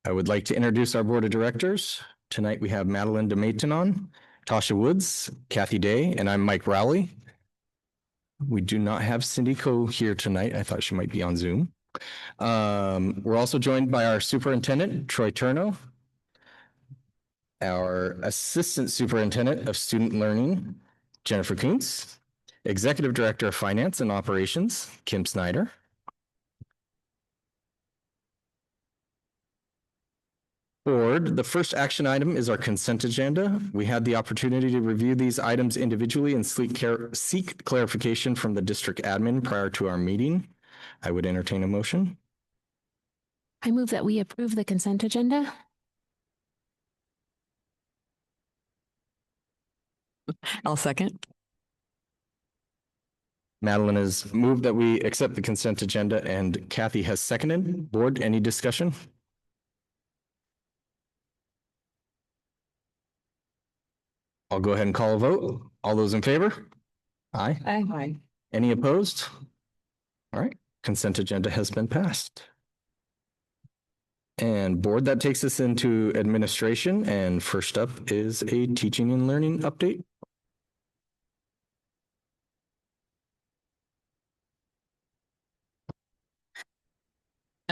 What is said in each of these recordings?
I would like to introduce our board of directors. Tonight we have Madeline DeMaitonon, Tasha Woods, Kathy Day, and I'm Mike Rowley. We do not have Cindy Coe here tonight. I thought she might be on Zoom. We're also joined by our superintendent, Troy Turno, our assistant superintendent of student learning, Jennifer Kuntz, executive director of finance and operations, Kim Snyder. Board, the first action item is our consent agenda. We had the opportunity to review these items individually and seek clarification from the district admin prior to our meeting. I would entertain a motion. I move that we approve the consent agenda. I'll second. Madeline has moved that we accept the consent agenda and Kathy has seconded. Board, any discussion? I'll go ahead and call a vote. All those in favor? Aye. Aye. Any opposed? All right, consent agenda has been passed. And board, that takes us into administration. And first up is a teaching and learning update.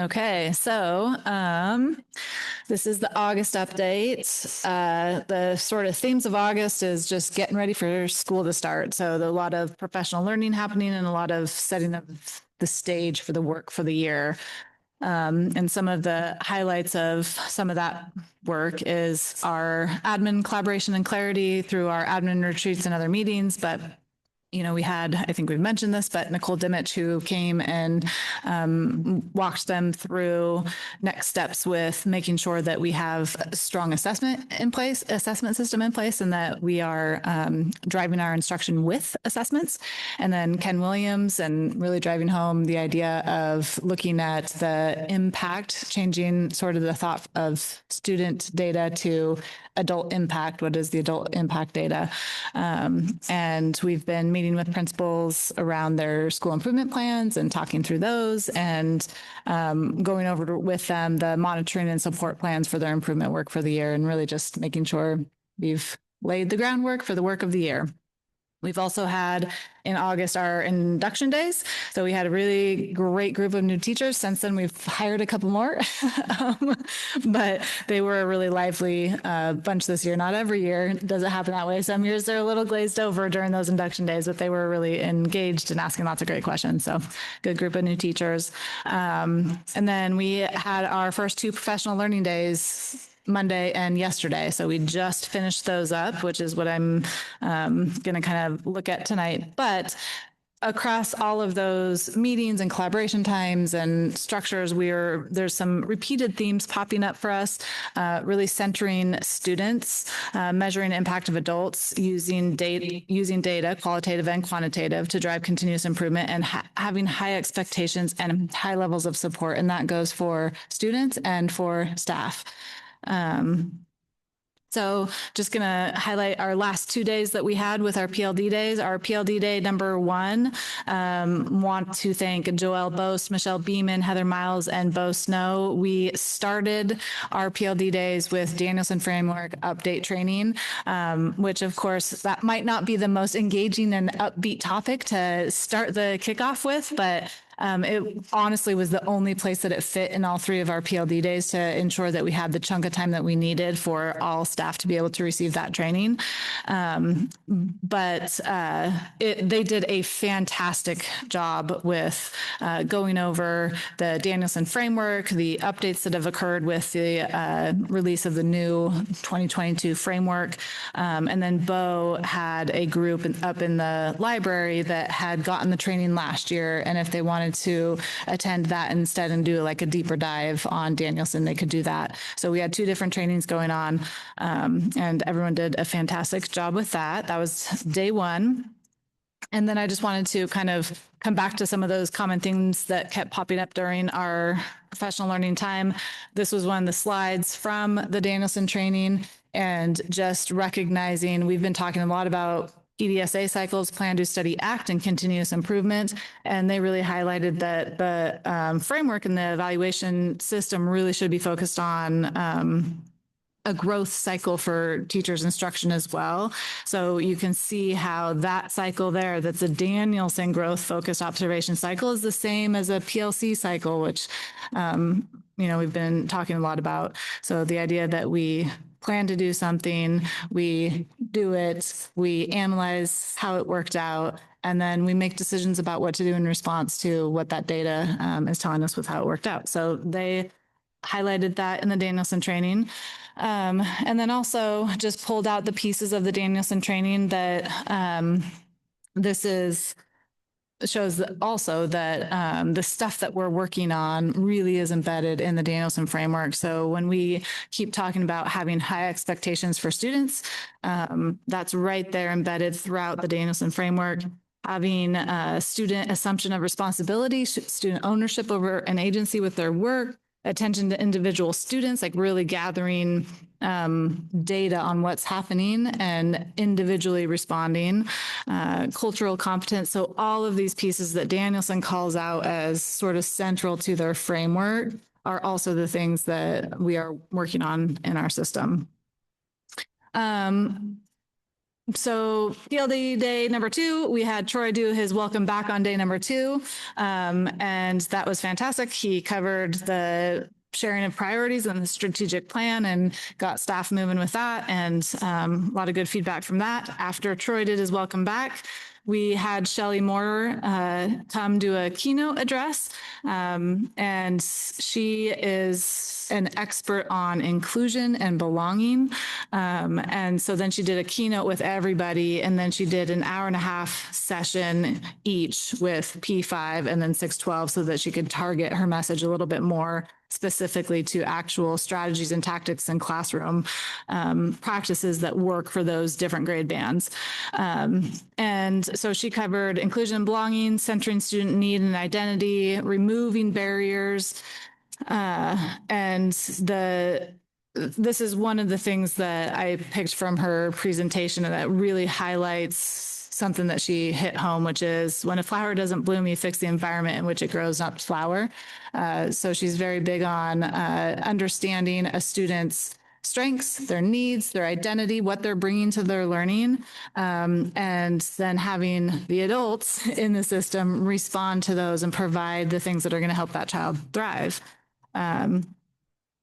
Okay, so this is the August update. The sort of themes of August is just getting ready for school to start. So there's a lot of professional learning happening and a lot of setting up the stage for the work for the year. And some of the highlights of some of that work is our admin collaboration and clarity through our admin retreats and other meetings, but you know, we had, I think we've mentioned this, but Nicole Dimich, who came and walked them through next steps with making sure that we have a strong assessment system in place, and that we are driving our instruction with assessments. And then Ken Williams, and really driving home the idea of looking at the impact, changing sort of the thought of student data to adult impact. What is the adult impact data? And we've been meeting with principals around their school improvement plans and talking through those, and going over with them the monitoring and support plans for their improvement work for the year, and really just making sure we've laid the groundwork for the work of the year. We've also had in August our induction days. So we had a really great group of new teachers. Since then, we've hired a couple more, but they were a really lively bunch this year. Not every year does it happen that way. Some years they're a little glazed over during those induction days, but they were really engaged and asking lots of great questions. So good group of new teachers. And then we had our first 2 professional learning days Monday and yesterday. So we just finished those up, which is what I'm going to kind of look at tonight. But across all of those meetings and collaboration times and structures, there's some repeated themes popping up for us, really centering students, measuring impact of adults, using data, qualitative and quantitative, to drive continuous improvement, and having high expectations and high levels of support. And that goes for students and for staff. So just going to highlight our last 2 days that we had with our PLD days. Our PLD day number 1, want to thank Joelle Boast, Michelle Beeman, Heather Miles, and Bo Snow. We started our PLD days with Danielson Framework update training, which of course that might not be the most engaging and upbeat topic to start the kickoff with, but it honestly was the only place that it fit in all 3 of our PLD days to ensure that we had the chunk of time that we needed for all staff to be able to receive that training. But they did a fantastic job with going over the Danielson framework, the updates that have occurred with the release of the new 2022 framework. And then Bo had a group up in the library that had gotten the training last year, and if they wanted to attend that instead and do like a deeper dive on Danielson, they could do that. So we had 2 different trainings going on, and everyone did a fantastic job with that. That was day 1. And then I just wanted to kind of come back to some of those common themes that kept popping up during our professional learning time. This was one of the slides from the Danielson training, and just recognizing we've been talking a lot about EDSA cycles, plan, do, study, act, and continuous improvement. And they really highlighted that the framework and the evaluation system really should be focused on a growth cycle for teachers' instruction as well. So you can see how that cycle there, that's a Danielson growth focused observation cycle, is the same as a PLC cycle, which, we've been talking a lot about. So the idea that we plan to do something, we do it, we analyze how it worked out, and then we make decisions about what to do in response to what that data is telling us with how it worked out. So they highlighted that in the Danielson training. And then also just pulled out the pieces of the Danielson training that shows that also that the stuff that we're working on really is embedded in the Danielson framework. So when we keep talking about having high expectations for students, that's right there embedded throughout the Danielson framework. Having a student assumption of responsibility, student ownership over an agency with their work, attention to individual students, like really gathering data on what's happening and individually responding, cultural competence. So all of these pieces that Danielson calls out as sort of central to their framework are also the things that we are working on in our system. So PLD day number 2, we had Troy do his welcome back on day number 2. And that was fantastic. He covered the sharing of priorities and the strategic plan and got staff moving with that. And a lot of good feedback from that. After Troy did his welcome back, we had Shelley Moore come do a keynote address. And she is an expert on inclusion and belonging. And so then she did a keynote with everybody, and then she did an 1.5-hour session each with P5 and then 612 so that she could target her message a little bit more specifically to actual strategies and tactics and classroom practices that work for those different grade bands. And so she covered inclusion and belonging, centering student need and identity, removing barriers, and this is one of the things that I picked from her presentation and that really highlights something that she hit home, which is when a flower doesn't bloom, you fix the environment in which it grows, not the flower. So she's very big on understanding a student's strengths, their needs, their identity, what they're bringing to their learning, and then having the adults in the system respond to those and provide the things that are going to help that child thrive. And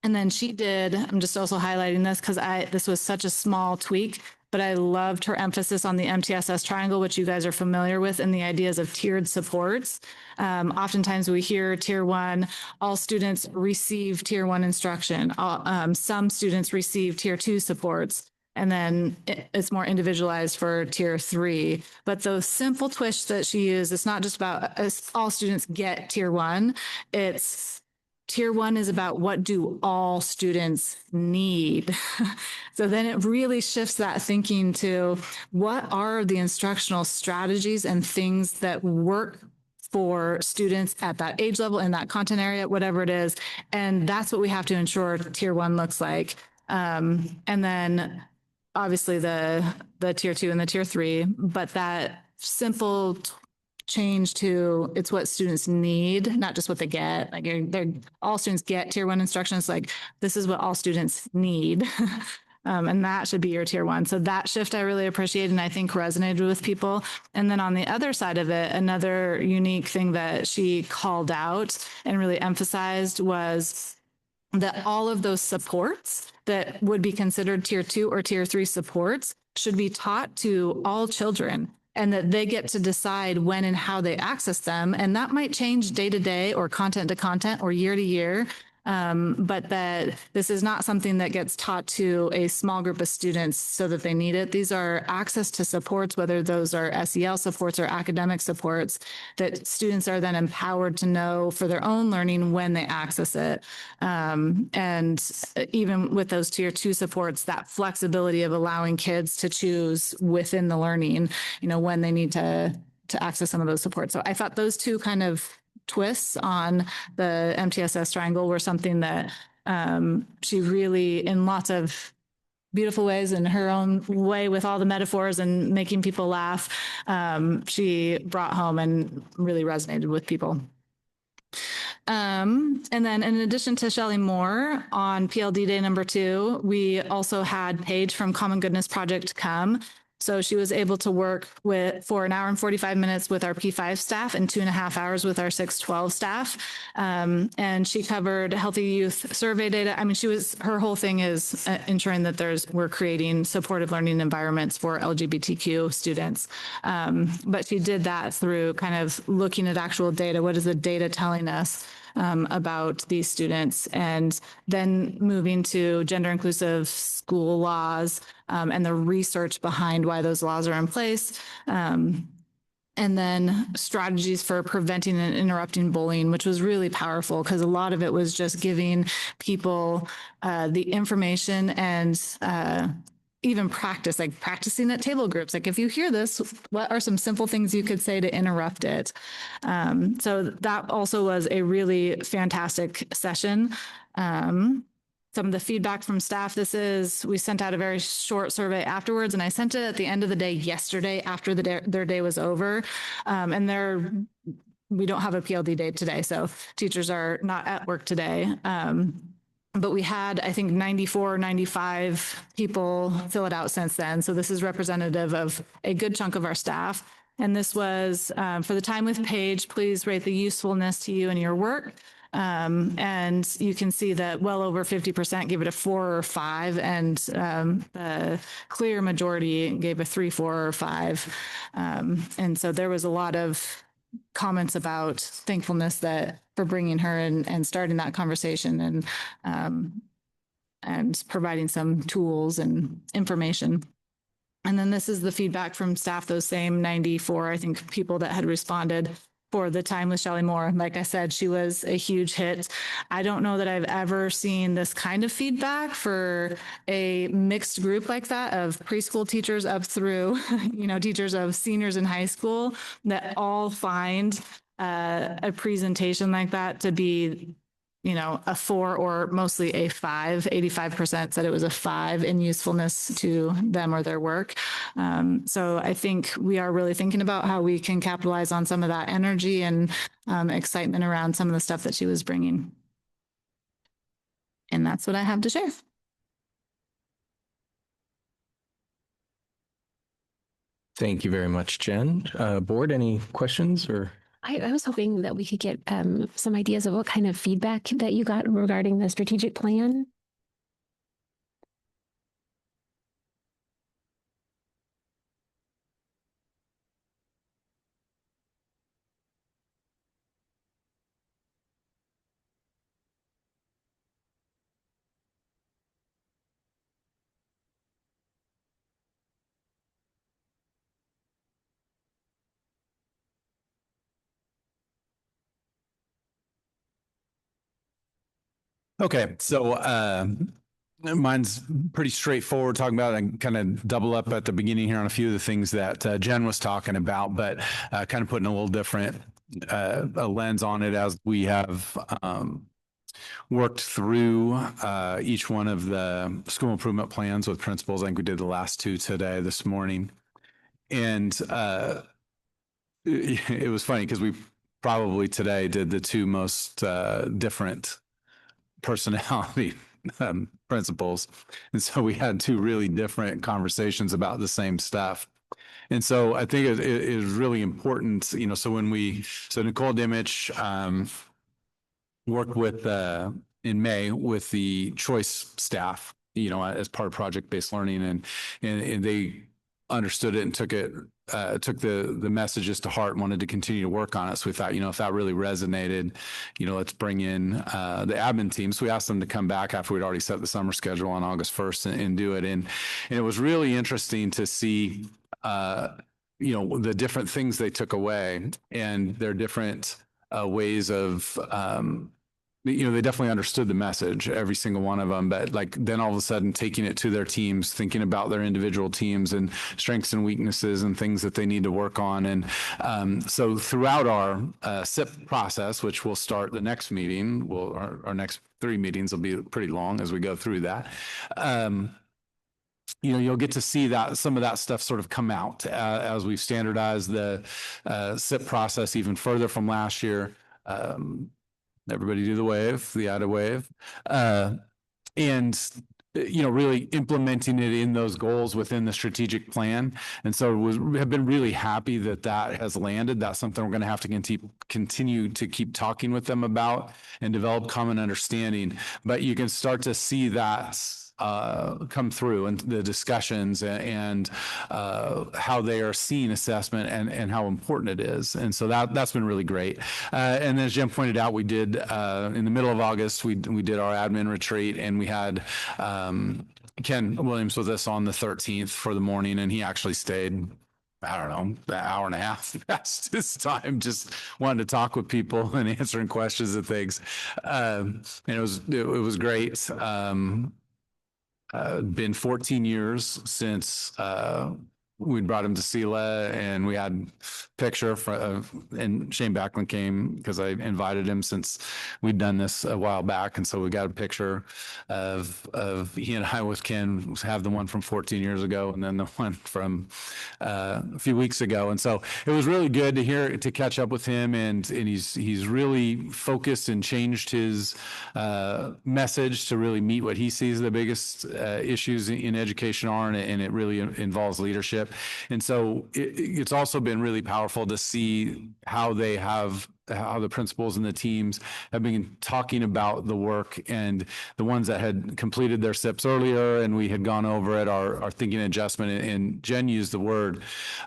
then she did, I'm just also highlighting this because this was such a small tweak, but I loved her emphasis on the MTSS triangle, which you guys are familiar with, and the ideas of tiered supports. Oftentimes we hear tier 1, all students receive tier 1 instruction. Some students receive tier 2 supports, and then it's more individualized for tier 3. But those simple twists that she used, it's not just about all students get tier 1. It's tier 1 is about what do all students need. So then it really shifts that thinking to what are the instructional strategies and things that work for students at that age level in that content area, whatever it is. And that's what we have to ensure tier 1 looks like. And then obviously the tier 2 and the tier 3, but that simple change to it's what students need, not just what they get. Like all students get tier 1 instructions. Like this is what all students need. And that should be your tier 1. So that shift I really appreciated and I think resonated with people. And then on the other side of it, another unique thing that she called out and really emphasized was that all of those supports that would be considered tier 2 or tier 3 supports should be taught to all children, and that they get to decide when and how they access them. And that might change day to day or content to content or year to year. But that this is not something that gets taught to a small group of students so that they need it. These are access to supports, whether those are SEL supports or academic supports, that students are then empowered to know for their own learning when they access it. And even with those tier 2 supports, that flexibility of allowing kids to choose within the learning, when they need to access some of those supports. So I thought those two kind of twists on the MTSS triangle were something that she really, in lots of beautiful ways in her own way with all the metaphors and making people laugh. She brought home and really resonated with people. And then in addition to Shelley Moore on PLD day number 2, we also had Paige from Common Goodness Project come. So she was able to work for an hour and 45 minutes with our P5 staff and 2.5 hours with our 612 staff. And she covered healthy youth survey data. I mean, her whole thing is ensuring that we're creating supportive learning environments for LGBTQ students. But she did that through kind of looking at actual data. What is the data telling us about these students, and then moving to gender inclusive school laws and the research behind why those laws are in place. And then strategies for preventing and interrupting bullying, which was really powerful because a lot of it was just giving people the information and even practicing at table groups. Like, if you hear this, what are some simple things you could say to interrupt it? So that also was a really fantastic session. Some of the feedback from staff, we sent out a very short survey afterwards, and I sent it at the end of the day yesterday after their day was over. And we don't have a PLD day today, so teachers are not at work today. But we had, I think, 94 or 95 people fill it out since then. So this is representative of a good chunk of our staff. And this was for the time with Paige, please rate the usefulness to you and your work. And you can see that well over 50% gave it a 4 or 5, and the clear majority gave a 3, 4, or 5. And so there was a lot of comments about thankfulness for bringing her and starting that conversation and providing some tools and information. And then this is the feedback from staff, those same 94, I think, people that had responded for the time with Shelley Moore. Like I said, she was a huge hit. I don't know that I've ever seen this kind of feedback for a mixed group like that of preschool teachers up through, teachers of seniors in high school, that all find a presentation like that to be, a 4 or mostly a 5. 85% said it was a 5 in usefulness to them or their work. So I think we are really thinking about how we can capitalize on some of that energy and excitement around some of the stuff that she was bringing. And that's what I have to share. Thank you very much, Jen. Board, any questions or? I was hoping that we could get some ideas of what kind of feedback that you got regarding the strategic plan. Okay, so mine's pretty straightforward, talking about and kind of double up at the beginning here on a few of the things that Jen was talking about, but kind of putting a little different a lens on it as we have worked through each one of the school improvement plans with principals. I think we did the last 2 today, this morning. And it was funny because we probably today did the 2 most different personality principles. And so we had 2 really different conversations about the same stuff. And so I think it is really important, so Nicole Dimich worked with in May with the choice staff, as part of project-based learning, and they understood it and took the messages to heart and wanted to continue to work on it. So we thought, if that really resonated, let's bring in the admin team. So we asked them to come back after we'd already set the summer schedule on August 1st and do it. And it was really interesting to see, the different things they took away and their different ways of, they definitely understood the message, every single one of them, but then all of a sudden taking it to their teams, thinking about their individual teams and strengths and weaknesses and things that they need to work on. And so throughout our SIP process, which will start the next meeting, our next 3 meetings will be pretty long as we go through that. you'll get to see that some of that stuff sort of come out as we've standardized the SIP process even further from last year. Everybody do the wave, the IDA wave. And really implementing it in those goals within the strategic plan. And so have been really happy that that has landed. That's something we're going to have to continue to keep talking with them about and develop common understanding. But you can start to see that come through and the discussions and how they are seeing assessment and how important it is. And so that's been really great. And then as Jim pointed out, we did in the middle of August, we did our admin retreat, and we had Ken Williams with us on the 13th for the morning, and he actually stayed, I don't know, an hour and a half past his time, just wanting to talk with people and answering questions and things. And it was great. Been 14 years since we brought him to SELA, and we had a picture and Shane Backlund came because I invited him since we'd done this a while back. And so we got a picture of he and I with Ken, have the one from 14 years ago and then the one from a few weeks ago. And so it was really good to catch up with him, and he's really focused and changed his message to really meet what he sees the biggest issues in education are, and it really involves leadership. And so it's also been really powerful to see how the principals and the teams have been talking about the work, and the ones that had completed their SIPs earlier, and we had gone over it, our thinking adjustment, and Jen used the word,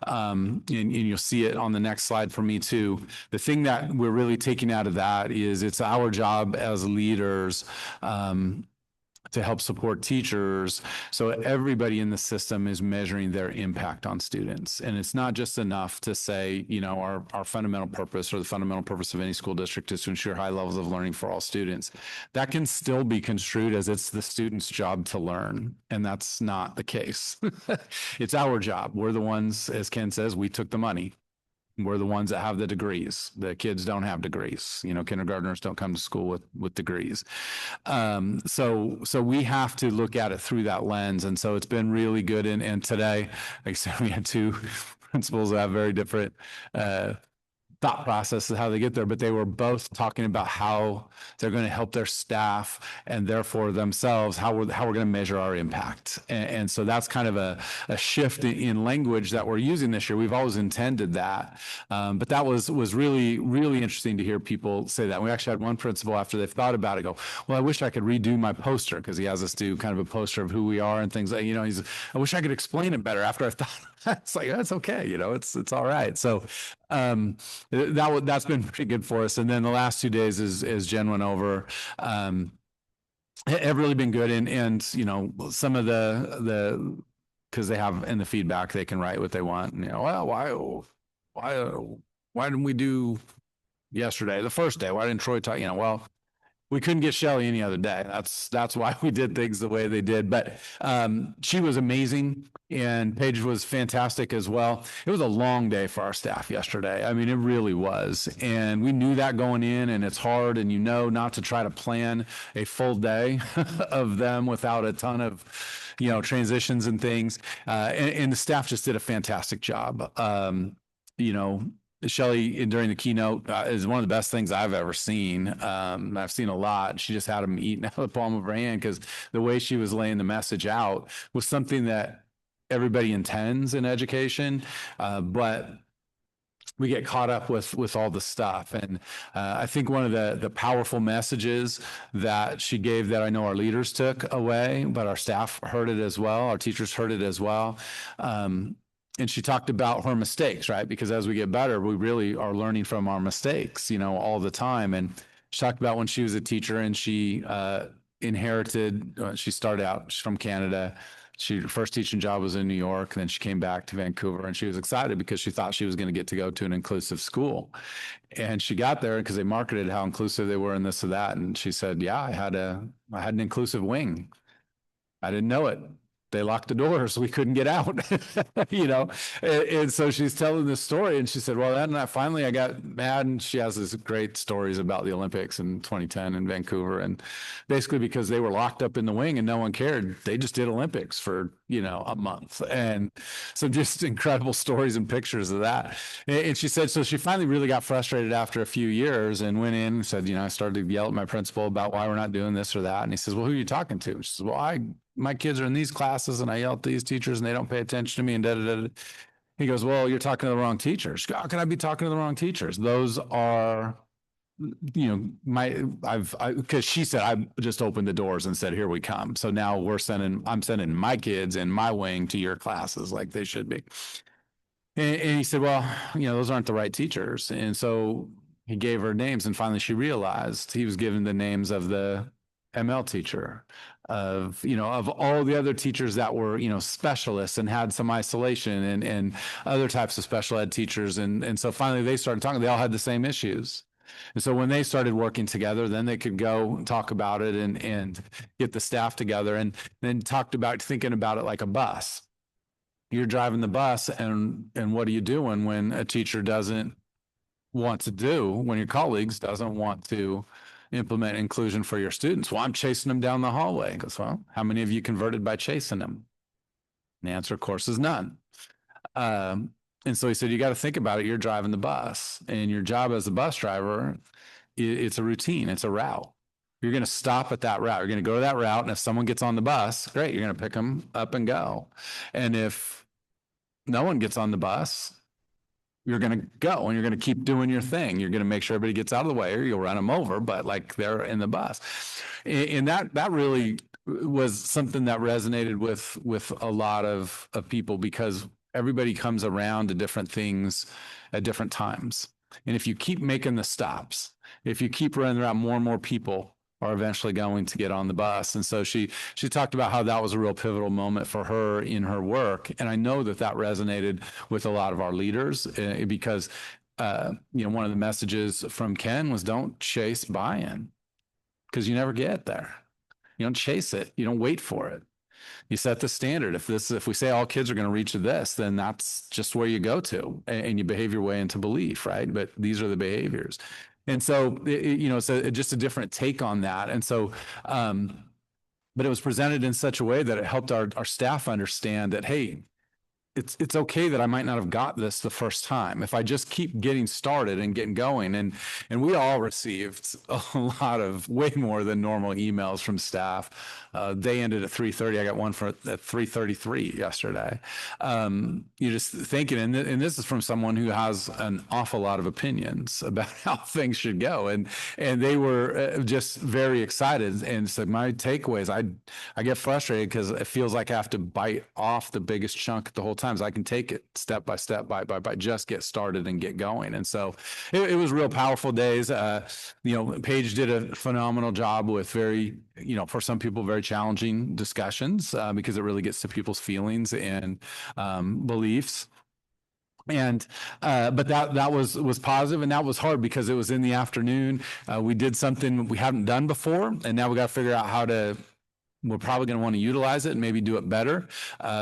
and you'll see it on the next slide for me too. The thing that we're really taking out of that is it's our job as leaders to help support teachers, so everybody in the system is measuring their impact on students. And it's not just enough to say, our fundamental purpose, or the fundamental purpose of any school district, is to ensure high levels of learning for all students. That can still be construed as it's the student's job to learn, and that's not the case. It's our job. We're the ones, as Ken says, we took the money. We're the ones that have the degrees. The kids don't have degrees. Kindergartners don't come to school with degrees. So we have to look at it through that lens. And so it's been really good. And today, like I said, we had two principals that have very different thought process of how they get there, but they were both talking about how they're going to help their staff and therefore themselves, how we're going to measure our impact. And so that's kind of a shift in language that we're using this year. We've always intended that, but that was really, really interesting to hear people say that. We actually had one principal, after they've thought about it, go, well, I wish I could redo my poster, because he has us do kind of a poster of who we are and things like, I wish I could explain it better after I thought. It's like, that's okay. It's all right. So that's been pretty good for us. And then the last 2 days, as Jen went over, have really been good. And some of the because they have in the feedback, they can write what they want. And, well, why didn't we do yesterday, the first day? Why didn't Troy talk? Well, we couldn't get Shelley any other day. That's why we did things the way they did. But she was amazing, and Paige was fantastic as well. It was a long day for our staff yesterday. I mean, it really was. And we knew that going in, and it's hard, and not to try to plan a full day of them without a ton of, transitions and things. And the staff just did a fantastic job. Shelley, during the keynote, is one of the best things I've ever seen. I've seen a lot. She just had them eating out of the palm of her hand, because the way she was laying the message out was something that everybody intends in education, but we get caught up with all the stuff. And I think one of the powerful messages that she gave, that I know our leaders took away, but our staff heard it as well, our teachers heard it as well. And she talked about her mistakes, right? Because as we get better, we really are learning from our mistakes, all the time. And she talked about when she was a teacher, and she inherited, she started out, she's from Canada. Her first teaching job was in New York. And then she came back to Vancouver, and she was excited because she thought she was going to go to an inclusive school. And she got there because they marketed how inclusive they were and this or that. And she said, yeah, I had an inclusive wing. I didn't know it. they locked the doors. We couldn't get out, you know? And so she's telling this story and she said, well, then I got mad. And she has this great stories about the Olympics in 2010 in Vancouver. And basically because they were locked up in the wing and no one cared, they just did Olympics for, you know, a month. And so just incredible stories and pictures of that. And she said, so she finally really got frustrated after a few years and went in and said, you know, I started to yell at my principal about why we're not doing this or that. And he says, well, who are you talking to? She says, well, my kids are in these classes and I yell at these teachers and they don't pay attention to me and da da da. He goes, well, you're talking to the wrong teachers. How can I be talking to the wrong teachers? Those are, you know, because she said, I just opened the doors and said, here we come. So now I'm sending my kids in my wing to your classes like they should be. And he said, well, you know, those aren't the right teachers. And so he gave her names and finally she realized he was given the names of the ML teacher, of, you know, of all the other teachers that were, you know, specialists and had some isolation and other types of special ed teachers. And so finally they started talking, they all had the same issues. And so when they started working together, then they could go talk about it and get the staff together and then talked about thinking about it like a bus. You're driving the bus and what are you doing when a teacher doesn't want to do, when your colleagues doesn't want to implement inclusion for your students? Well, I'm chasing them down the hallway. He goes, well, how many of you converted by chasing them? And the answer, of course, is none. And so he said, you got to think about it. You're driving the bus and your job as a bus driver, it's a routine. It's a route. You're going to stop at that route. You're going to go to that route. And if someone gets on the bus, great, you're going to pick them up and go. And if no one gets on the bus, you're going to go and you're going to keep doing your thing. You're going to make sure everybody gets out of the way or you'll run them over, but like they're in the bus. And that really was something that resonated with a lot of people because everybody comes around to different things at different times. And if you keep making the stops, if you keep running around, more and more people are eventually going to get on the bus. And so she talked about how that was a real pivotal moment for her in her work. And I know that resonated with a lot of our leaders because, you know, one of the messages from Ken was don't chase buy-in because you never get there. You don't chase it. You don't wait for it. You set the standard. If we say all kids are going to reach this, then that's just where you go to and you behave your way into belief, right? But these are the behaviors. And so, you know, it's just a different take on that. And so, but it was presented in such a way that it helped our staff understand that, hey, it's okay that I might not have got this the first time. If I just keep getting started and getting going, and we all received a lot of way more than normal emails from staff. They ended at 3:30. I got one at 3:33 yesterday. You're just thinking, and this is from someone who has an awful lot of opinions about how things should go, and they were just very excited. And so my takeaways, I get frustrated because it feels like I have to bite off the biggest chunk the whole time. So I can take it step by step, by just get started and get going. And so it was real powerful days. You know, Paige did a phenomenal job with very, you know, for some people, very challenging discussions because it really gets to people's feelings and beliefs. And but that was positive, and that was hard because it was in the afternoon. We did something we haven't done before, and now we got to figure out how to. We're probably going to want to utilize it and maybe do it better.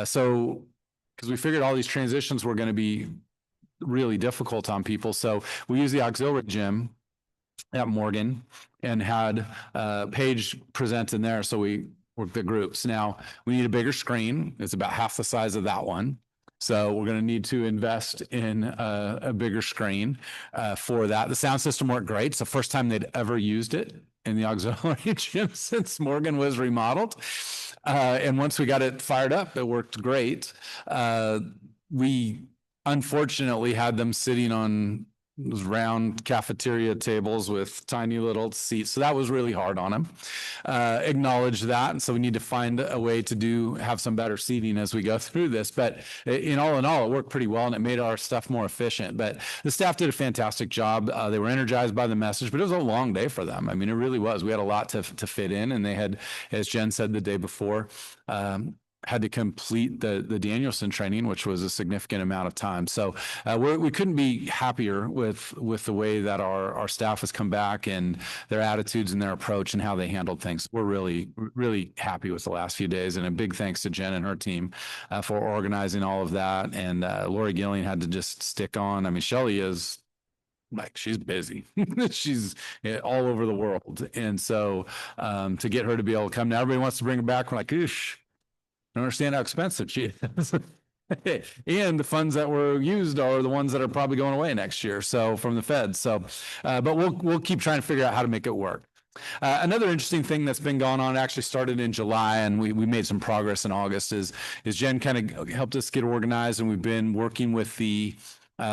So because we figured all these transitions were going to be really difficult on people, so we used the auxiliary gym at Morgan and had Paige present in there. So we worked the groups. Now we need a bigger screen. It's about half the size of that one. So we're going to need to invest in a bigger screen for that. The sound system worked great. It's the first time they'd ever used it in the auxiliary gym since Morgan was remodeled. And once we got it fired up, it worked great. We unfortunately had them sitting on those round cafeteria tables with tiny little seats. So that was really hard on them. Acknowledge that. And so we need to find a way to have some better seating as we go through this. But in all, it worked pretty well and it made our stuff more efficient. But the staff did a fantastic job. They were energized by the message, but it was a long day for them. I mean, it really was. We had a lot to fit in, and they had, as Jen said the day before, had to complete the Danielson training, which was a significant amount of time. So we couldn't be happier with the way that our staff has come back and their attitudes and their approach and how they handled things. We're really happy with the last few days, and a big thanks to Jen and her team for organizing all of that. And Lori Gilling had to just stick on. I mean, Shelley is like, she's busy. She's all over the world. And so to get her to be able to come, now everybody wants to bring her back. We're like, oosh, I don't understand how expensive she is. And the funds that were used are the ones that are probably going away next year. So from the Fed. So, but we'll keep trying to figure out how to make it work. Another interesting thing that's been going on, actually started in July, and we made some progress in August, is Jen kind of helped us get organized, and we've been working with the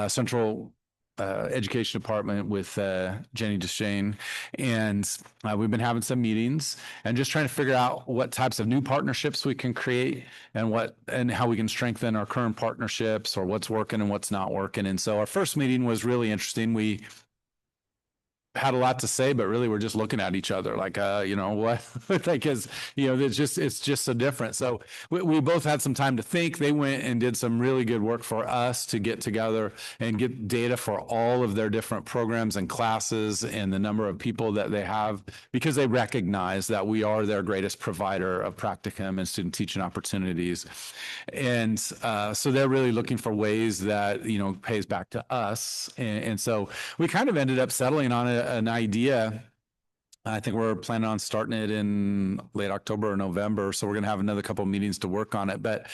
Central Education Department with Jenny Deshane, and we've been having some meetings and just trying to figure out what types of new partnerships we can create and how we can strengthen our current partnerships, or what's working and what's not working. And so our first meeting was really interesting. We had a lot to say, but really we're just looking at each other like, what, like, it's just so different. So we both had some time to think. They went and did some really good work for us to get together and get data for all of their different programs and classes and the number of people that they have, because they recognize that we are their greatest provider of practicum and student teaching opportunities. And so they're really looking for ways that, pays back to us. And so we kind of ended up settling on an idea. I think we're planning on starting it in late October or November. So we're going to have another couple of meetings to work on it. But,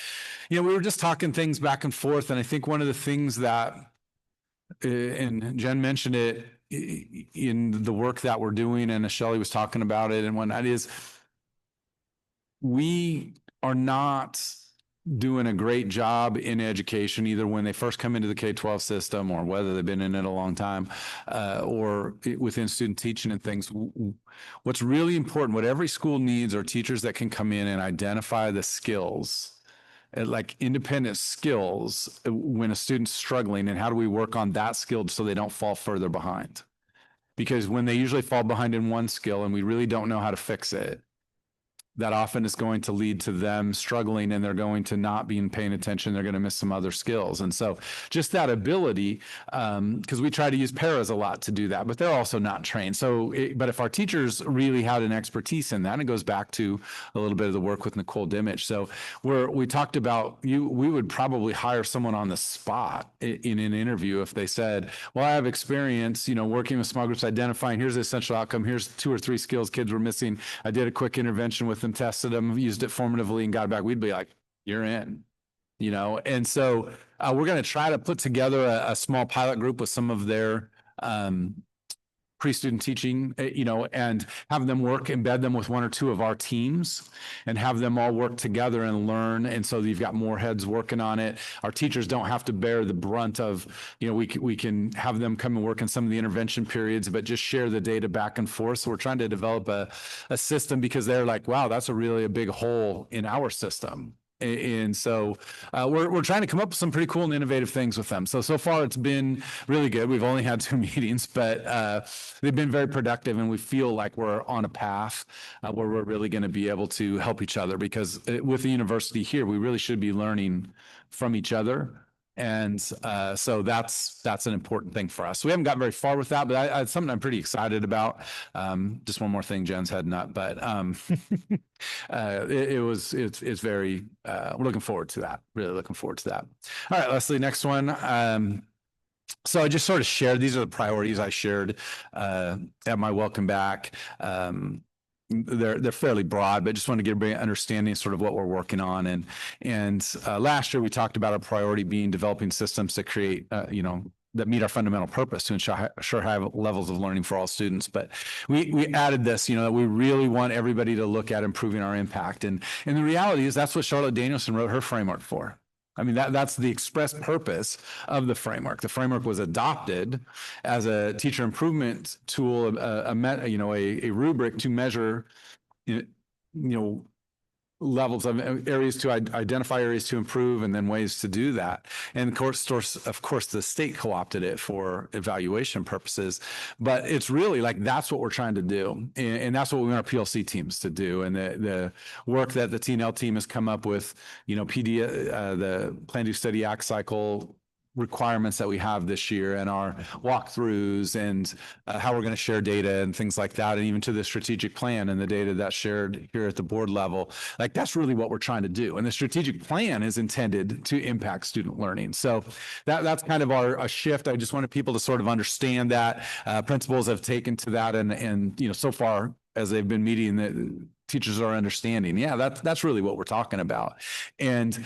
we were just talking things back and forth. And I think one of the things that, and Jen mentioned it in the work that we're doing, and Shelley was talking about it, and whatnot, is we are not doing a great job in education, either when they first come into the K-12 system, or whether they've been in it a long time, or within student teaching and things. What's really important, what every school needs, are teachers that can come in and identify the skills, like independent skills, when a student's struggling, and how do we work on that skill so they don't fall further behind? Because when they usually fall behind in one skill and we really don't know how to fix it, that often is going to lead to them struggling, and they're going to not be paying attention. They're going to miss some other skills. And so just that ability, because we try to use paras a lot to do that, but they're also not trained. But if our teachers really had an expertise in that, it goes back to a little bit of the work with Nicole Dimich. So we talked about, we would probably hire someone on the spot in an interview if they said, well, I have experience, working with small groups, identifying, here's the essential outcome, here's 2 or 3 skills kids were missing. I did a quick intervention with them, tested them, used it formatively, and got it back. We'd be like, you're in, And so we're going to try to put together a small pilot group with some of their pre-student teaching, and have them embed them with 1 or 2 of our teams, and have them all work together and learn. And so you've got more heads working on it. Our teachers don't have to bear the brunt of, we can have them come and work in some of the intervention periods, but just share the data back and forth. So we're trying to develop a system, because they're like, wow, that's a big hole in our system. And so we're trying to come up with some pretty cool and innovative things with them. So far it's been really good. We've only had 2 meetings, but they've been very productive, and we feel like we're on a path where we're really going to be able to help each other, because with the university here, we really should be learning from each other. And so that's an important thing for us. So we haven't got very far with that, but it's something I'm pretty excited about. Just one more thing Jen's heading up, but it's very, we're looking forward to that. Really looking forward to that. All right, Leslie, next one. So I just sort of shared, these are the priorities I shared at my welcome back. They're fairly broad, but just want to get a understanding of sort of what we're working on. And last year we talked about a priority being developing systems to create, that meet our fundamental purpose to ensure high levels of learning for all students. But we added this, that we really want everybody to look at improving our impact. And the reality is that's what Charlotte Danielson wrote her framework for. I mean, that's the express purpose of the framework. The framework was adopted as a teacher improvement tool, a rubric to measure, levels of areas to identify areas to improve and then ways to do that. And of course, the state co-opted it for evaluation purposes, but it's really like, that's what we're trying to do. And that's what we want our PLC teams to do. And the work that the T&L team has come up with, the Plan, Do, Study, Act cycle requirements that we have this year and our walkthroughs and how we're going to share data and things like that, and even to the strategic plan and the data that's shared here at the board level. Like, that's really what we're trying to do. And the strategic plan is intended to impact student learning. So that's kind of a shift. I just wanted people to sort of understand that. Principals have taken to that, and so far as they've been meeting, the teachers are understanding. Yeah, that's really what we're talking about. And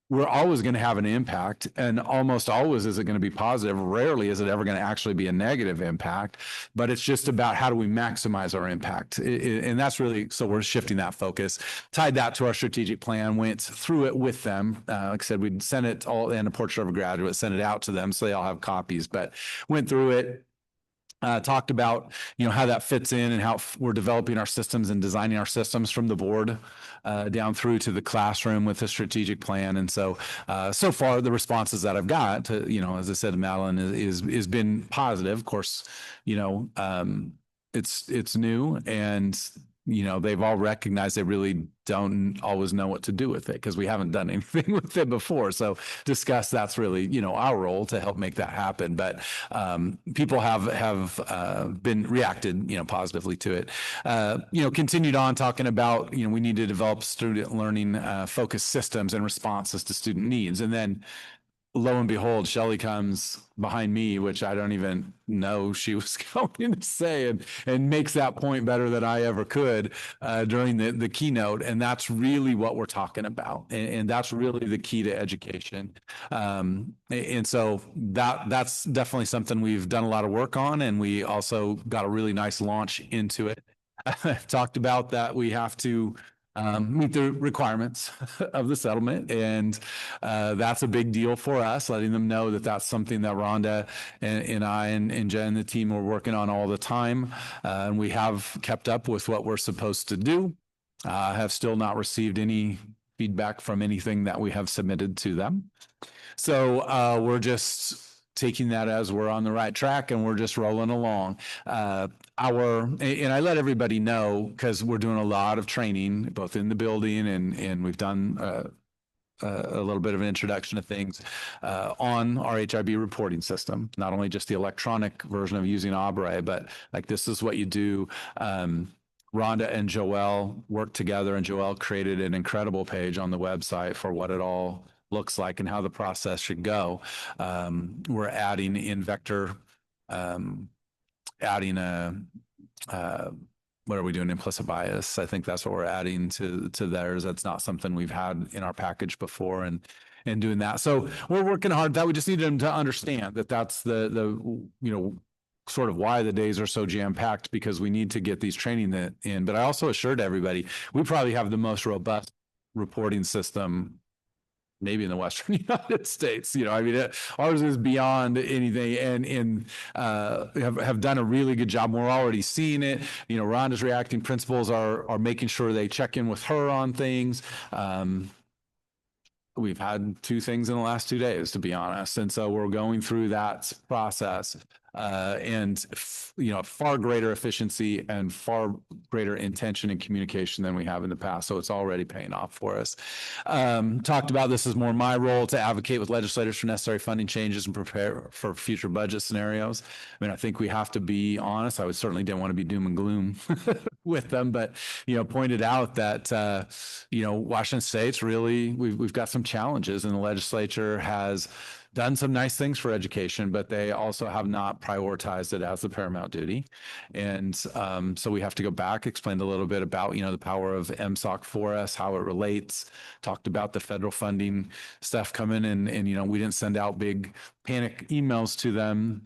we're always going to have an impact, and almost always is it going to be positive. Rarely is it ever going to actually be a negative impact, but it's just about how do we maximize our impact. And that's really, so we're shifting that focus, tied that to our strategic plan, went through it with them. Like I said, we'd send it all in a portrait of a graduate, send it out to them so they all have copies, but went through it. Talked about, how that fits in and how we're developing our systems and designing our systems from the board down through to the classroom with a strategic plan. And so far the responses that I've got to, as I said, Madeline, is been positive. Of course, it's new, and they've all recognized they really don't always know what to do with it because we haven't done anything with it before. So discuss, that's really, our role to help make that happen. But people have been reacted, positively to it. Continued on talking about, we need to develop student learning focused systems and responses to student needs. And then lo and behold, Shelley comes behind me, which I don't even know she was going to say, and makes that point better than I ever could during the keynote. And that's really what we're talking about. And that's really the key to education. And so that's definitely something we've done a lot of work on. And we also got a really nice launch into it. I've talked about that we have to meet the requirements of the settlement. And that's a big deal for us, letting them know that that's something that Rhonda and I and Jen and the team are working on all the time. And we have kept up with what we're supposed to do. Have still not received any feedback from anything that we have submitted to them. So we're just taking that as we're on the right track, and we're just rolling along. And I let everybody know, because we're doing a lot of training, both in the building and we've done a little bit of an introduction to things on our HIB reporting system, not only just the electronic version of using Abre, but like, this is what you do. Rhonda and Joelle worked together, and Joelle created an incredible page on the website for what it all looks like and how the process should go. We're adding in vector, adding what are we doing? Implicit bias. I think that's what we're adding to theirs. That's not something we've had in our package before, and doing that. So we're working hard. That we just need them to understand that that's the sort of why the days are so jam-packed, because we need to get these training in. But I also assured everybody, we probably have the most robust reporting system maybe in the Western United States. Ours is beyond anything, and have done a really good job. We're already seeing it. Rhonda's reacting. Principals are making sure they check in with her on things. We've had 2 things in the last 2 days, to be honest. And so we're going through that process. And far greater efficiency and far greater intention and communication than we have in the past. So it's already paying off for us. Talked about, this is more my role, to advocate with legislators for necessary funding changes and prepare for future budget scenarios. I think we have to be honest. I certainly didn't want to be doom and gloom with them, but pointed out that Washington State's really, we've got some challenges, and the legislature has done some nice things for education, but they also have not prioritized it as the paramount duty. And so we have to go back, explain a little bit about, the power of MSOC for us, how it relates, talked about the federal funding stuff coming, and we didn't send out big panic emails to them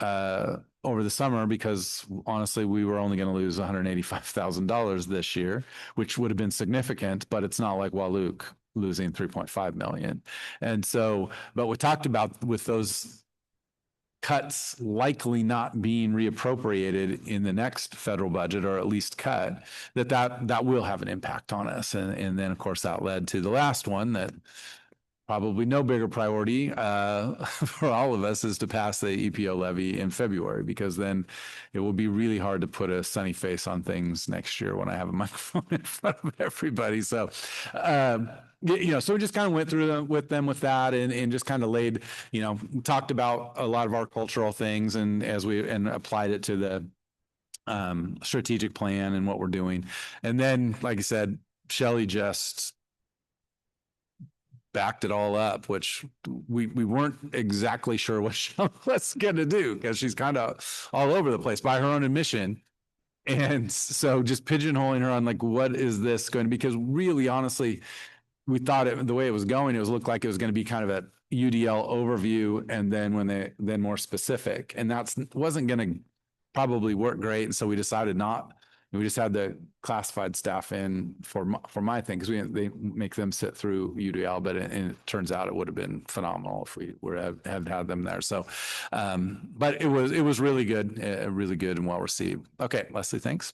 over the summer, because honestly, we were only going to lose $185,000 this year, which would have been significant, but it's not like Wahluke losing 3.5 million. And so, but we talked about with those cuts likely not being reappropriated in the next federal budget, or at least cut, that will have an impact on us. And then, of course, that led to the last one that probably no bigger priority for all of us is to pass the EPO levy in February, because then it will be really hard to put a sunny face on things next year when I have a microphone in front of everybody. So, so we just kind of went through with that and just kind of laid, talked about a lot of our cultural things and applied it to the strategic plan and what we're doing. And then, like I said, Shelley just backed it all up, which we weren't exactly sure what Shelley was going to do, because she's kind of all over the place by her own admission. And so just pigeonholing her on like, what is this going to be? Because really, honestly, we thought the way it was going, it looked like it was going to be kind of a UDL overview, and then more specific. And wasn't going to probably work great. And so we decided not. We just had the classified staff in for my thing, because they make them sit through UDL, but it turns out it would have been phenomenal if we had them there. So, but it was really good and well received. Okay, Leslie, thanks.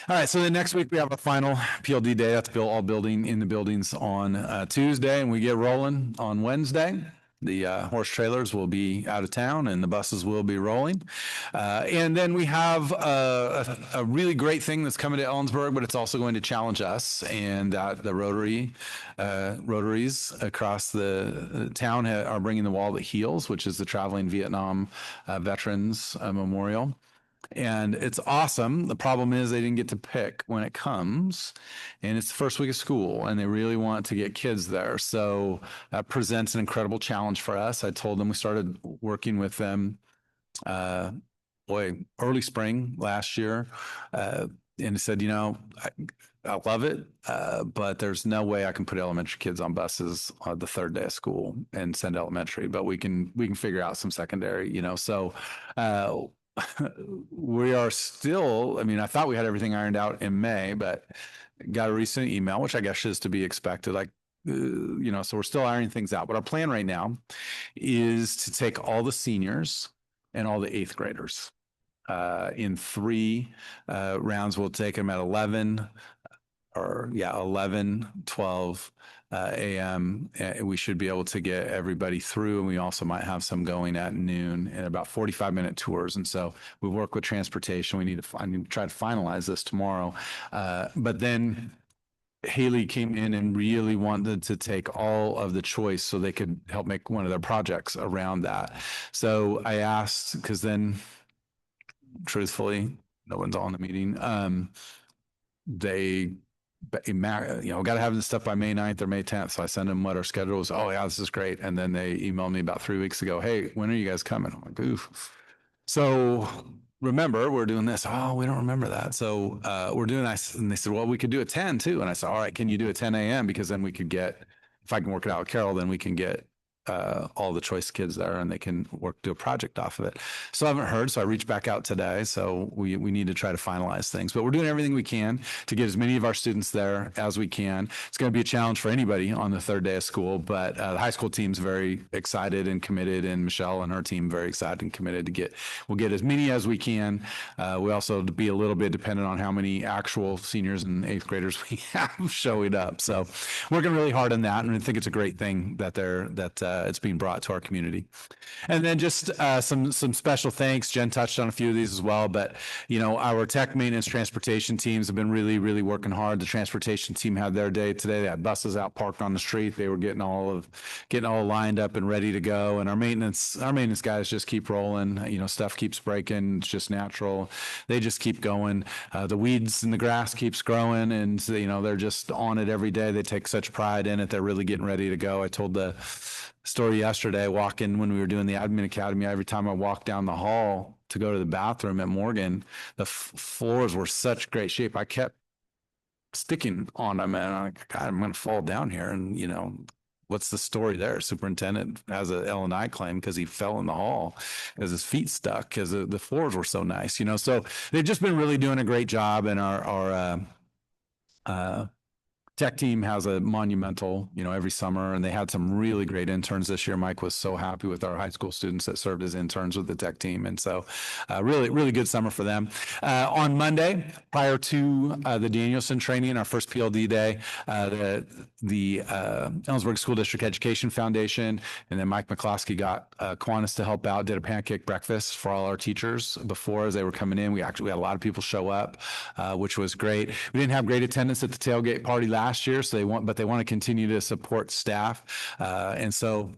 All right, so then next week we have a final PLD day. That's all in the buildings on Tuesday, and we get rolling on Wednesday. The horse trailers will be out of town and the buses will be rolling. And then we have a really great thing that's coming to Ellensburg, but it's also going to challenge us. And the Rotaries across the town are bringing the Wall That Heals, which is the traveling Vietnam veterans memorial. And it's awesome. The problem is they didn't get to pick when it comes, and it's the first week of school, and they really want to get kids there. So that presents an incredible challenge for us. I told them we started working with them, early spring last year, and I said, I love it, but there's no way I can put elementary kids on buses on the third day of school and send elementary, but we can figure out some secondary, So we are still, I thought we had everything ironed out in May, but got a recent email, which I guess is to be expected. So we're still ironing things out. But our plan right now is to take all the seniors and all the 8th graders in 3 rounds. We'll take them at 11, 12 a.m. We should be able to get everybody through. And we also might have some going at noon and about 45-minute tours. And so we work with transportation. I need to try to finalize this tomorrow. But then Haley came in and really wanted to take all of the choice so they could help make one of their projects around that. So I asked, because then truthfully, no one's on the meeting. Got to have this stuff by May 9th or May 10th. So I send them what our schedule is. Oh yeah, this is great. And then they emailed me about 3 weeks ago. Hey, when are you guys coming? I'm like, oof. So remember, we're doing this. Oh, we don't remember that. So we're doing that. And they said, well, we could do a 10 too. And I said, all right, can you do a 10 a.m.? Because then we could get, if I can work it out with Carol, then we can get all the choice kids there and they can do a project off of it. So I haven't heard, so I reached back out today. So we need to try to finalize things, but we're doing everything we can to get as many of our students there as we can. It's going to be a challenge for anybody on the third day of school, but the high school team's very excited and committed, and Michelle and her team very excited and committed to we'll get as many as we can. We also be a little bit dependent on how many actual seniors and 8th graders we have showing up. So working really hard on that. And I think it's a great thing that it's being brought to our community. And then just some special thanks. Jen touched on a few of these as well, but our tech maintenance transportation teams have been really, really working hard. The transportation team had their day today. They had buses out parked on the street. They were getting all lined up and ready to go. And our maintenance guys just keep rolling. Stuff keeps breaking. It's just natural. They just keep going. The weeds in the grass keeps growing, and they're just on it every day. They take such pride in it. They're really getting ready to go. I told the story yesterday, walking when we were doing the admin academy. Every time I walked down the hall to go to the bathroom at Morgan, the floors were such great shape. I kept sticking on them, and I'm like, God, I'm going to fall down here. And what's the story there? Superintendent has a L&I claim because he fell in the hall because his feet stuck because the floors were so nice. So they've just been really doing a great job, and our tech team has a monumental, every summer, and they had some really great interns this year. Mike was so happy with our high school students that served as interns with the tech team. And so really, really good summer for them. On Monday, prior to the Danielson training, our first PLD day, the Ellensburg School District Education Foundation, and then Mike McCloskey got Kiwanis to help out, did a pancake breakfast for all our teachers before as they were coming in. We had a lot of people show up, which was great. We didn't have great attendance at the tailgate party last year, so they want to continue to support staff, and so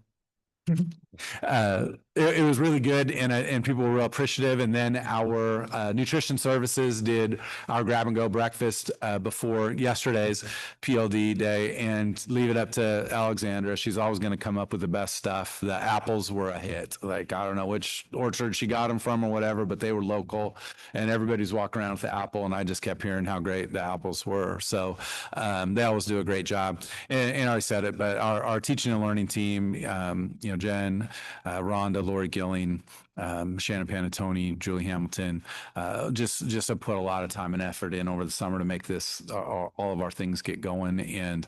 it was really good, and people were real appreciative. And then our nutrition services did our grab and go breakfast before yesterday's PLD day, and leave it up to Alexandra. She's always going to come up with the best stuff. The apples were a hit. Like, I don't know which orchard she got them from or whatever, but they were local, and everybody's walking around with the apple, and I just kept hearing how great the apples were. So they always do a great job. And I already said it, but our teaching and learning team, Jen, Rhonda, Lori Gilling, Shannon Panatoni, Julie Hamilton, just have put a lot of time and effort in over the summer to make this all of our things get going. And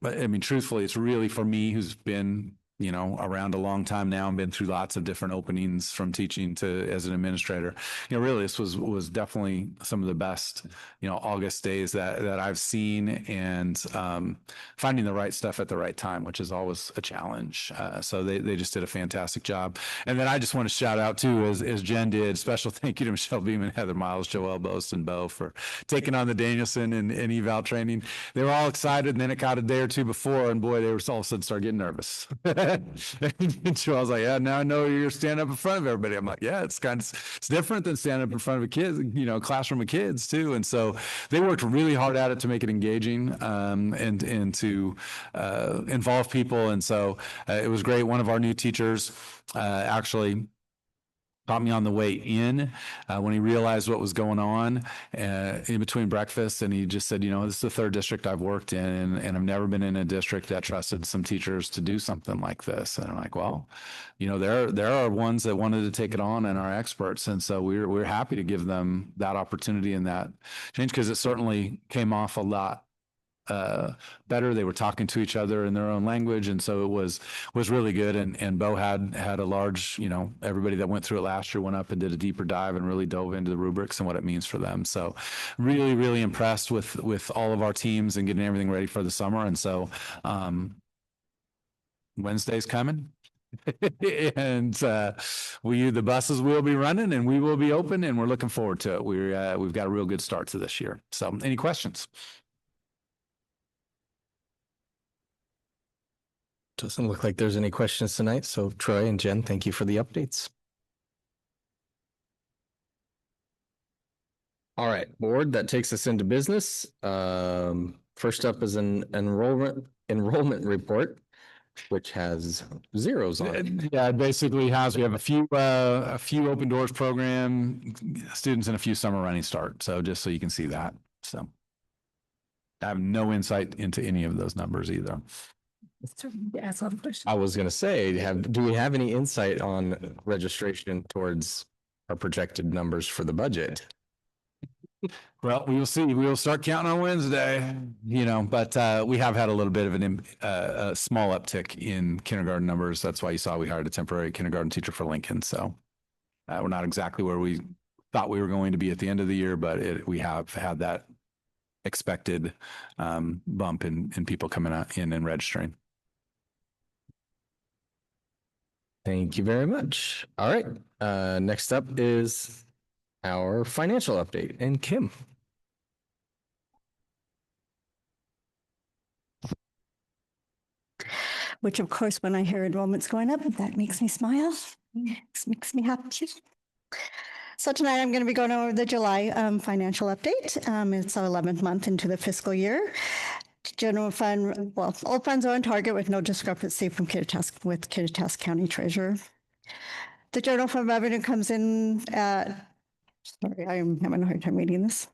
I mean, truthfully, it's really for me, who's been around a long time now and been through lots of different openings from teaching to as an administrator. Really, this was definitely some of the best, August days that I've seen, and finding the right stuff at the right time, which is always a challenge. So they just did a fantastic job. And then I just want to shout out too, as Jen did, special thank you to Michelle Beeman, Heather Miles, Joelle Bost, and Bo for taking on the Danielson and eval training. They were all excited, and then it got a day or two before, and boy, they were all of a sudden start getting nervous. And so I was like, yeah, now I know you're standing up in front of everybody. I'm like, yeah, it's different than standing up in front of a kid, classroom of kids too. And so they worked really hard at it to make it engaging, and to involve people. And so it was great. One of our new teachers actually caught me on the way in when he realized what was going on in between breakfast. And he just said, this is the third district I've worked in, and I've never been in a district that trusted some teachers to do something like this. And I'm like, well, there are ones that wanted to take it on and are experts. And so we're happy to give them that opportunity and that change, because it certainly came off a lot better. They were talking to each other in their own language, and so it was really good. And Bo had a large, everybody that went through it last year went up and did a deeper dive and really dove into the rubrics and what it means for them. So really, really impressed with all of our teams and getting everything ready for the summer. And so Wednesday's coming. And the buses will be running, and we will be open, and we're looking forward to it. We've got a real good start to this year. So any questions? Doesn't look like there's any questions tonight. So Troy and Jen, thank you for the updates. All right, board, that takes us into business. First up is an enrollment report, which has zeros on it. Yeah, it basically has. We have a few open doors program students and a few summer running start. So just so you can see that. So I have no insight into any of those numbers either. I was going to say, do we have any insight on registration towards our projected numbers for the budget? Well, we will see. We will start counting on Wednesday, but we have had a little bit of a small uptick in kindergarten numbers. That's why you saw we hired a temporary kindergarten teacher for Lincoln. So we're not exactly where we thought we were going to be at the end of the year, but we have had that expected bump in people coming in and registering. Thank you very much. All right. Next up is our financial update, and Kim. Which, of course, when I hear enrollments going up, that makes me smile. Makes me happy. So tonight I'm going to be going over the July financial update. It's our 11th month into the fiscal year. General fund, all funds are on target with no discrepancy from Kittitas County Treasurer. The general fund revenue comes in at, sorry, I'm having a hard time reading this.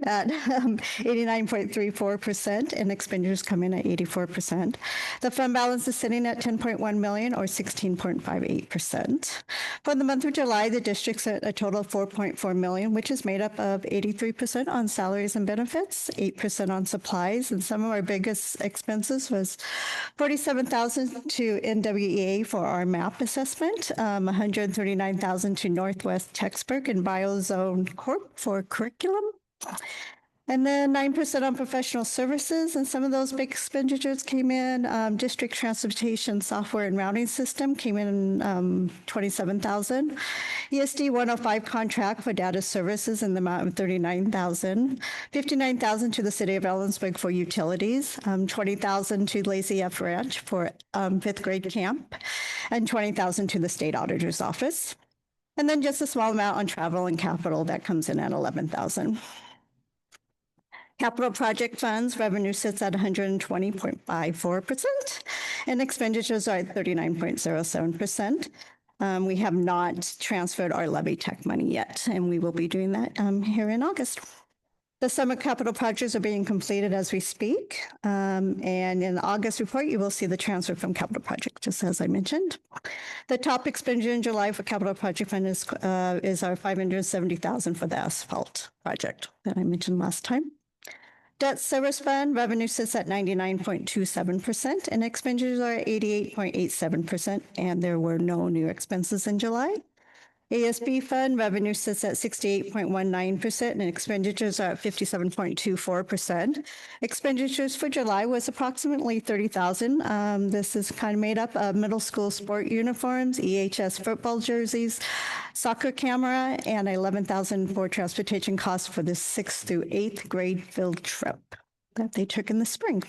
at 89.34%, and expenditures come in at 84%. The fund balance is sitting at 10.1 million or 16.58%. For the month of July, the district sent a total of 4.4 million, which is made up of 83% on salaries and benefits, 8% on supplies, and some of our biggest expenses was 47,000 to NWEA for our map assessment, 139,000 to Northwest Textburg and Biozone Corp for curriculum, and then 9% on professional services. And some of those big expenditures came in. District transportation software and routing system came in 27,000. ESD 105 contract for data services in the amount of 39,000. 59,000 to the city of Ellensburg for utilities. 20,000 to Lazy F Ranch for fifth grade camp, and 20,000 to the state auditor's office. And then just a small amount on travel and capital that comes in at 11,000. Capital project funds revenue sits at 120.54%, and expenditures are at 39.07%. We have not transferred our levy tech money yet, and we will be doing that here in August. The summer capital projects are being completed as we speak. And in the August report, you will see the transfer from capital project, just as I mentioned. The top expenditure in July for capital project fund is our 570,000 for the asphalt project that I mentioned last time. Debt service fund revenue sits at 99.27%, and expenditures are at 88.87%, and there were no new expenses in July. ASB fund revenue sits at 68.19%, and expenditures are at 57.24%. Expenditures for July was approximately 30,000. This is kind of made up of middle school sport uniforms, EHS football jerseys, soccer camera, and 11,000 for transportation costs for the 6th through 8th grade field trip that they took in the spring.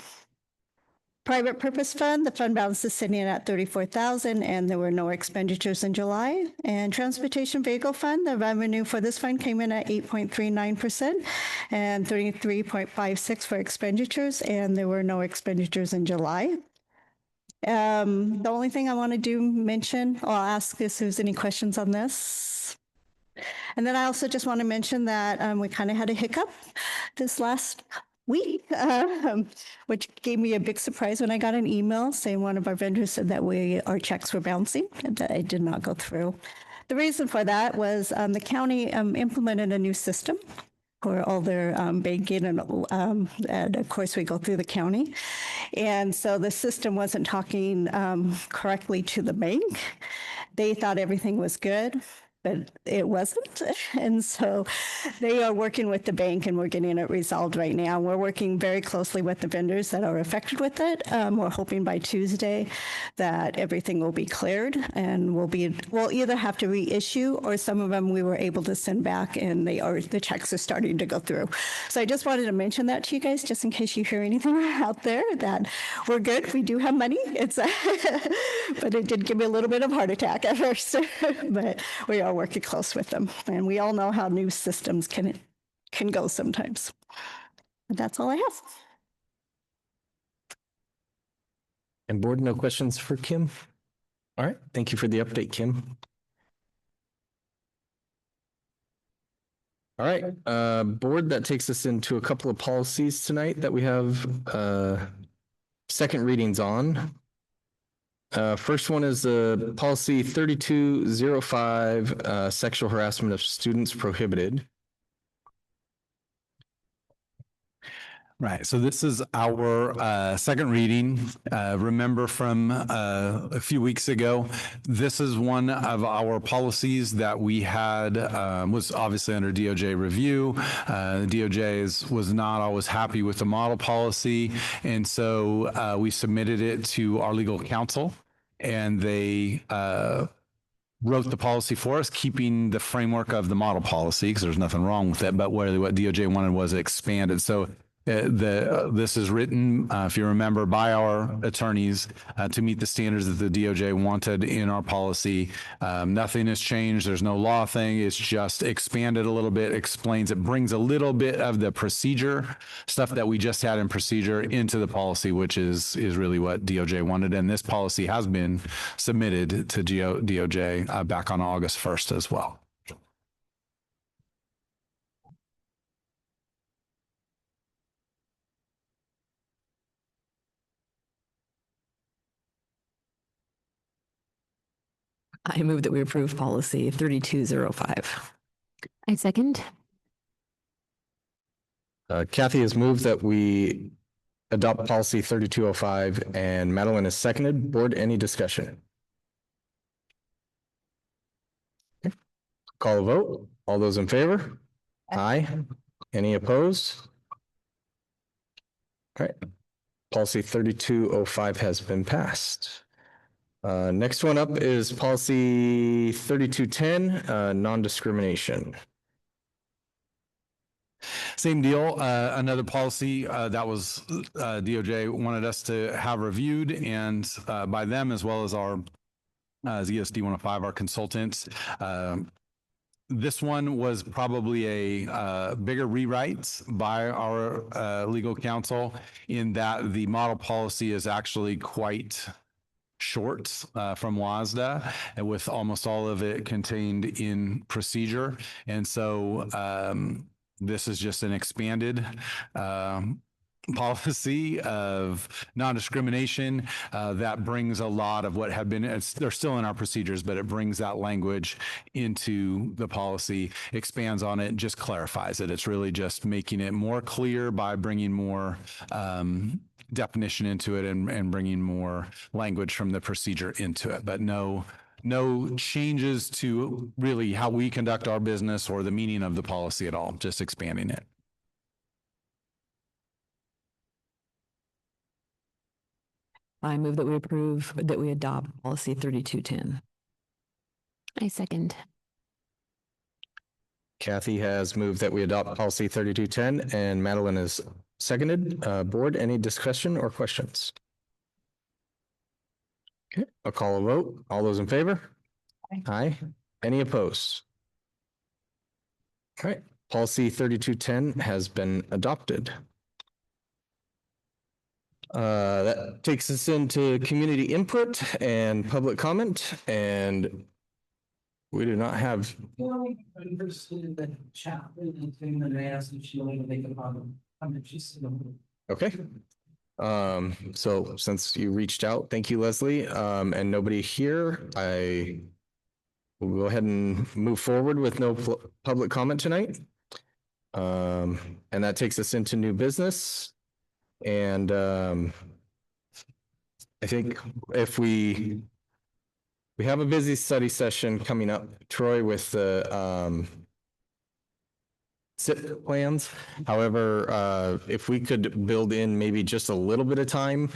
Private purpose fund, the fund balance is sitting at 34,000, and there were no expenditures in July. And transportation vehicle fund, the revenue for this fund came in at 8.39% and 33.56 for expenditures, and there were no expenditures in July. The only thing I want to mention, or I'll ask if there's any questions on this. And then I also just want to mention that we kind of had a hiccup this last week, which gave me a big surprise when I got an email saying one of our vendors said that our checks were bouncing and that it did not go through. The reason for that was the county implemented a new system for all their banking, and of course we go through the county. And so the system wasn't talking correctly to the bank. They thought everything was good, but it wasn't. And so they are working with the bank, and we're getting it resolved right now. We're working very closely with the vendors that are affected with it. We're hoping by Tuesday that everything will be cleared, and we'll either have to reissue, or some of them we were able to send back, and the checks are starting to go through. So I just wanted to mention that to you guys, just in case you hear anything out there, that we're good. We do have money. It's but it did give me a little bit of a heart attack at first, but we are working close with them, and we all know how new systems can go sometimes. But that's all I have. And board, no questions for Kim? All right, thank you for the update, Kim. All right, board, that takes us into a couple of policies tonight that we have second readings on. First one is policy 3205, sexual harassment of students prohibited. Right. So this is our second reading. Remember from a few weeks ago, this is one of our policies that we had was obviously under DOJ review. DOJ was not always happy with the model policy. And so we submitted it to our legal counsel, and they wrote the policy for us, keeping the framework of the model policy, because there's nothing wrong with it, but what DOJ wanted was expanded. So this is written, if you remember, by our attorneys to meet the standards that the DOJ wanted in our policy. Nothing has changed. There's no law thing. It's just expanded a little bit, explains, it brings a little bit of the procedure stuff that we just had in procedure into the policy, which is really what DOJ wanted. And this policy has been submitted to DOJ back on August 1st as well. I move that we approve policy 3205. I second. Kathy has moved that we adopt policy 3205 and Madeline has seconded. Board, any discussion? Okay. Call a vote. All those in favor? Aye. Any opposed? All right. Policy 3205 has been passed. Next one up is policy 3210, non-discrimination. Same deal. Another policy that was DOJ wanted us to have reviewed, and by them as well as our ZSD 105, our consultants. This one was probably a bigger rewrite by our legal counsel in that the model policy is actually quite short from WASDA, and with almost all of it contained in procedure. And so this is just an expanded policy of non-discrimination that brings a lot of what had been, they're still in our procedures, but it brings that language into the policy, expands on it, just clarifies it. It's really just making it more clear by bringing more definition into it and bringing more language from the procedure into it, but no changes to really how we conduct our business or the meaning of the policy at all, just expanding it. I move that we adopt policy 3210. I second. Kathy has moved that we adopt policy 3210 and Madeline is seconded. Board, any discussion or questions? Okay, I'll call a vote. All those in favor? Aye. Any opposed? All right, policy 3210 has been adopted. That takes us into community input and public comment, and we do not have. Okay. So since you reached out, thank you, Leslie. And nobody here, I will go ahead and move forward with no public comment tonight. And that takes us into new business. And I think if we have a busy study session coming up, Troy, with the SIP plans. However, if we could build in maybe just a little bit of time,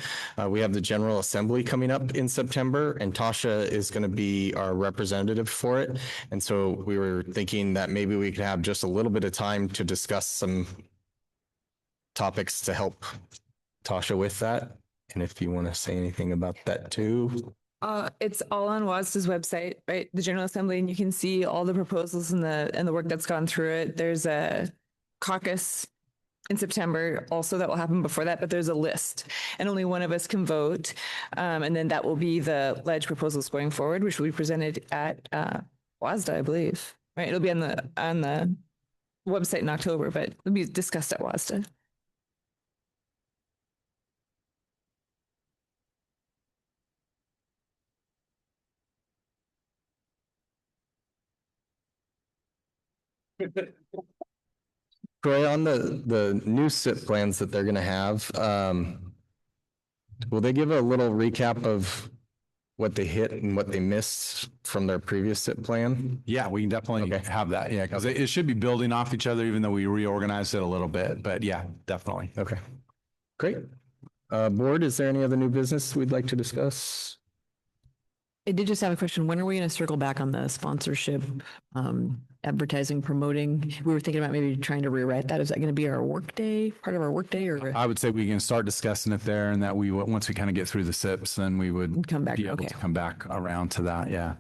we have the General Assembly coming up in September, and Tasha is going to be our representative for it. And so we were thinking that maybe we could have just a little bit of time to discuss some topics to help Tasha with that. And if you want to say anything about that too. It's all on WASDA's website, right? The General Assembly, and you can see all the proposals and the work that's gone through it. There's a caucus in September also that will happen before that, but there's a list and only one of us can vote. And then that will be the ledge proposals going forward, which will be presented at WASDA, I believe, right? It'll be on the website in October, but it'll be discussed at WASDA. Troy, on the new SIP plans that they're going to have, will they give a little recap of what they hit and what they missed from their previous SIP plan? Yeah, we can definitely Okay. have that. Yeah, because it should be building off each other, even though we reorganized it a little bit. But yeah, definitely. Okay, great. Board, is there any other new business we'd like to discuss? I did just have a question. When are we going to circle back on the sponsorship, advertising, promoting? We were thinking about maybe trying to rewrite that. Is that going to be our work day, part of our work day, or I would say we can start discussing it there, and that we once we kind of get through the SIPs, then we would come back? be able Okay. to come back around to that. Yeah.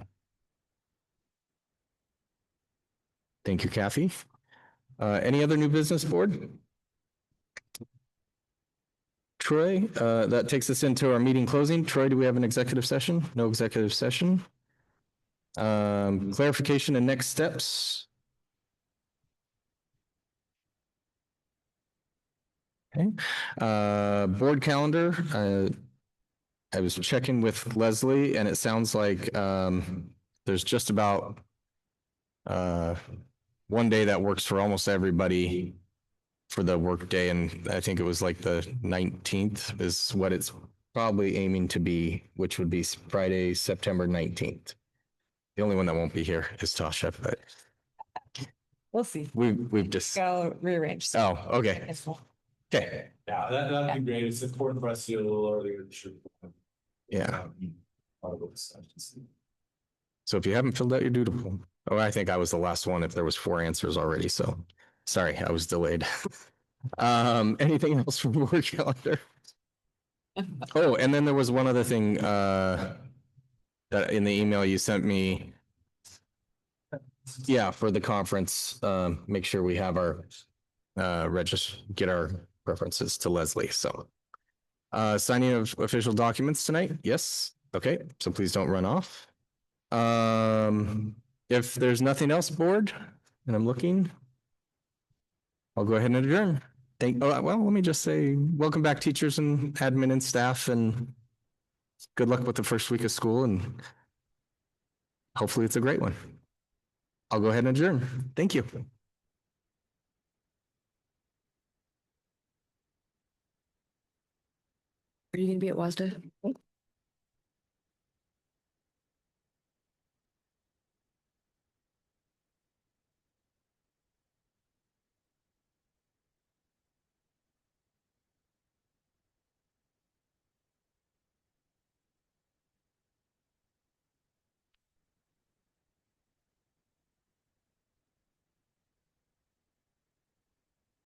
Thank you, Kathy. Any other new business, board? Troy, that takes us into our meeting closing. Troy, do we have an executive session? No executive session. Clarification and next steps. Okay. Board calendar. I was checking with Leslie and it sounds like there's just about one day that works for almost everybody for the work day, and I think it was like the 19th is what it's probably aiming to be, which would be Friday, September 19th. The only one that won't be here is Tasha, but We'll see. we've just, I'll rearrange. oh, okay. Okay, Yeah, that'd be great. It's important for us to get a little earlier this year. yeah. So if you haven't filled out your doodle, oh, I think I was the last one if there was 4 answers already, so sorry, I was delayed. Anything else from the board calendar? Oh, and then there was one other thing, that in the email you sent me. Yeah, for the conference, make sure we have our, get our references to Leslie, so. Signing of official documents tonight, yes, okay, so please don't run off. If there's nothing else, board, and I'm looking, I'll go ahead and adjourn. Well, let me just say, welcome back, teachers and admin and staff, and good luck with the first week of school, and hopefully it's a great one. I'll go ahead and adjourn. Thank you. Are you going to be at WASDA?